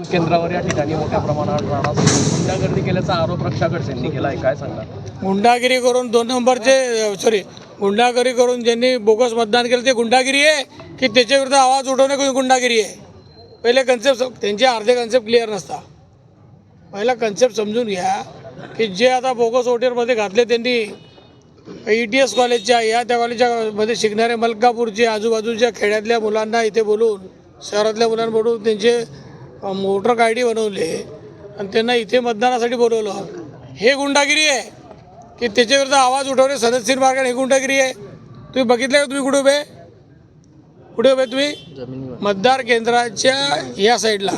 केंद्रावर या ठिकाणी मोठ्या प्रमाणात गुंडागर्दी केल्याचा आरोप रक्षा खडसेंनी केला आहे, काय सांगा? गुंडागिरी करून 2 नंबरचे गुंडागिरी करून ज्यांनी बोगस मतदान केलं ते गुंडागिरी आहे की त्याच्या विरुद्ध आवाज उठवणे गुंडागिरी आहे? पहिले कन्सेप्ट त्यांचे अर्धे कन्सेप्ट क्लिअर नसता. पहिला कन्सेप्ट समजून घ्या की जे आता बोगस वोटरमध्ये घातले त्यांनी ETS कॉलेजच्या त्या कॉलेजमध्ये शिकणारे मलकापूरचे आजूबाजूच्या खेड्यातल्या मुलांना इथे बोलून शहरातल्या मुलांना बोलून त्यांचे वोटर ID बनवले आणि त्यांना इथे मतदानासाठी बोलवलं. हे गुंडागिरी आहे की त्याच्याविरुद्ध आवाज उठवणे सदस्यीर मार्गाने हे गुंडागिरी आहे? तुम्ही बघितलं का? तुम्ही कुठे उभे तुम्ही मतदार केंद्राच्या या साईडला,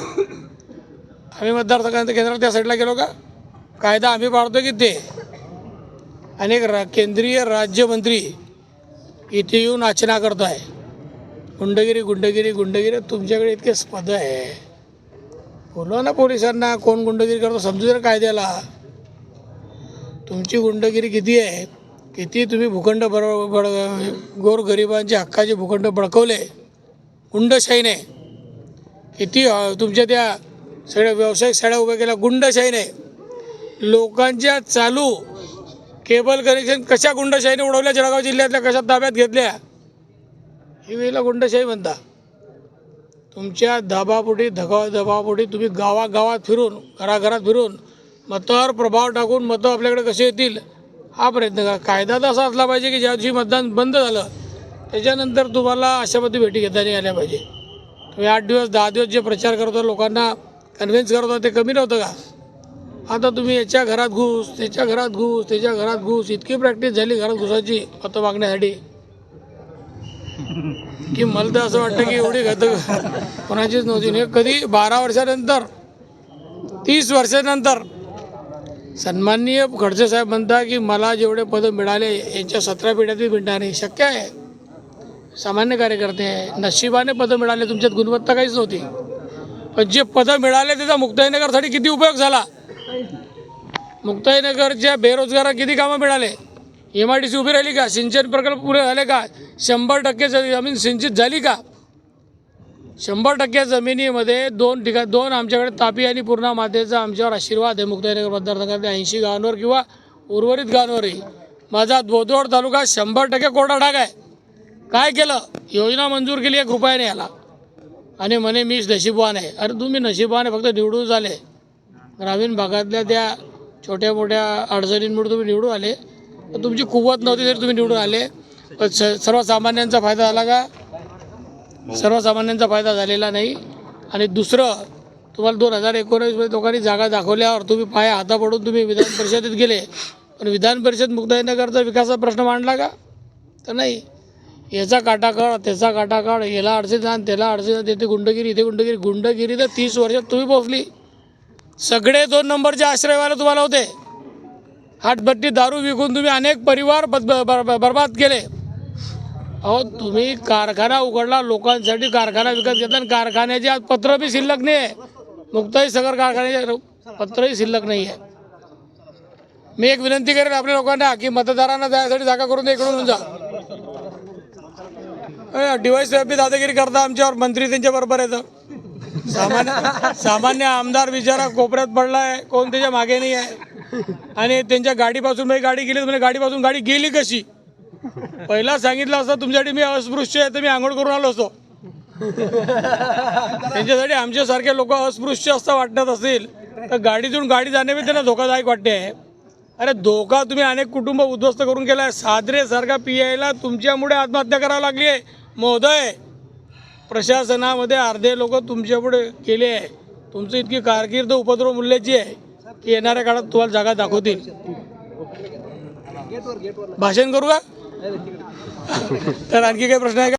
आम्ही मतदार केंद्रात त्या साईडला गेलो का? कायदा आम्ही पाळतो की ते? अनेक केंद्रीय राज्यमंत्री इथे येऊन आचना करतो आहे. गुंडगिरी तुमच्याकडे इतके पद आहे, बोलवा ना पोलिसांना. कोण गुंडगिरी करतो समजू दे कायद्याला. तुमची गुंडगिरी किती आहे? किती तुम्ही भूखंड गोरगरिबांच्या हक्काचे भूखंड बळकवले गुंडशाहीने? किती तुमच्या त्या सगळ्या व्यावसायिक शाळा उभ्या केल्या गुंडशाहीने? लोकांच्या चालू केबल कनेक्शन कशा गुंडशाहीने उडवल्या? जळगाव जिल्ह्यातल्या कशा ताब्यात घेतल्या? ही वेळेला गुंडशाही म्हणता. तुमच्या दबापोटी तुम्ही गावागावात फिरून घराघरात फिरून मतावर प्रभाव टाकून मतं आपल्याकडे कसे येतील हा प्रयत्न करा. कायदा तर असा असला पाहिजे की ज्या दिवशी मतदान बंद झालं त्याच्यानंतर तुम्हाला अशा पद्धती भेटी घेता नाही आल्या पाहिजे. तुम्ही 8 दिवस 10 दिवस जे प्रचार करतो लोकांना कन्व्हिन्स करत होता ते कमी नव्हतं का? आता तुम्ही याच्या घरात घुस त्याच्या घरात घुस इतकी प्रॅक्टिस झाली घरात घुसायची मतं मागण्यासाठी की मला तर असं वाटतं की एवढी कोणाचीच नव्हती. कधी 12 वर्षानंतर 30 वर्षानंतर सन्माननीय खडसे साहेब म्हणता की मला जेवढे पदं मिळाले यांच्या 17 पिढ्यातही मिळणार नाही. शक्य आहे, सामान्य कार्यकर्ते आहे, नशिबाने पदं मिळाले. तुमच्यात गुणवत्ता काहीच नव्हती. पण जे पदं मिळाले त्याचा मुक्ताईनगरसाठी किती उपयोग झाला? मुक्ताईनगरच्या बेरोजगारांना किती कामं मिळाले? MIDC उभी राहिली का? सिंचन प्रकल्प पुरे झाले का? 100% जमीन सिंचित झाली का? 100% जमिनीमध्ये 2 आमच्याकडे तापी आणि पूर्णा मातेचा आमच्यावर आशीर्वाद आहे. मुक्ताईनगर मतदारसंघातल्या 80 गावांवर किंवा उर्वरित गावांवरही माझा बोदवड तालुका 100% कोरडा डाग आहे. काय केलं? योजना मंजूर केली, 1 रुपया नाही आला आणि म्हणे मीच नशीबवान आहे. अरे तुम्ही नशीबवान आहे, फक्त निवडून झाले. ग्रामीण भागातल्या त्या छोट्या मोठ्या अडचणींमुळे तुम्ही निवडून आले. तुमची कुवत नव्हती तरी तुम्ही निवडून आले. पण सर्वसामान्यांचा फायदा झाला का? सर्वसामान्यांचा फायदा झालेला नाही. आणि दुसरं, तुम्हाला 2019मध्ये लोकांनी जागा दाखवल्यावर तुम्ही पाया हाता पडून तुम्ही विधान परिषदेत गेले. पण विधान परिषद मुक्ताईनगरचा विकासाचा प्रश्न मांडला का? तर नाही. याचा काटाकाळ त्याचा काटाकाळ, याला अडचण आण त्याला अडचण आण, तिथे गुंडगिरी इथे गुंडगिरी तर 30 वर्षात तुम्ही पोचली. सगळे 2 नंबरचे आश्रयवाले तुम्हाला होते. हाटभट्टी दारू विकून तुम्ही अनेक परिवार बर्बाद केले. अहो तुम्ही कारखाना उघडला, लोकांसाठी कारखाना विकत घेतला आणि कारखान्याचे आज पत्र बी शिल्लक नाही आहे. मुक्ताई सागर कारखान्याचे पत्रही शिल्लक नाही आहे. मी एक विनंती करेन आपल्या लोकांना की मतदारांना जाण्यासाठी जागा करून दे, इकडून जा. डिवाइस बी दादागिरी करता आमच्यावर. मंत्री त्यांच्या बरोबर येतं. सामान्य आमदार बिचारा कोपऱ्यात पडला आहे, कोण त्याच्या मागे नाही आहे. आणि त्यांच्या गाडीपासून गाडी गेली म्हणजे गाडीपासून गाडी गेली कशी? पहिला सांगितलं असतं तुमच्यासाठी मी अस्पृश्य आहे तर मी आंघोळ करून आलो असतो. त्यांच्यासाठी आमच्यासारखे लोक अस्पृश्य असं वाटत असतील तर गाडीतून गाडी जाणे बी त्यांना धोकादायक वाटते आहे. अरे धोका तुम्ही अनेक कुटुंब उद्ध्वस्त करून केला आहे. साजरेसारखा PIला तुमच्यामुळे आत्महत्या करावी लागली आहे. महोदय, प्रशासनामध्ये अर्धे लोक तुमच्यापुढे केले आहे. तुमची इतकी कारकीर्द उपद्रव मूल्याची आहे की येणाऱ्या काळात तुम्हाला जागा दाखवतील. भाषण करू का? तर आणखी काही प्रश्न आहे का?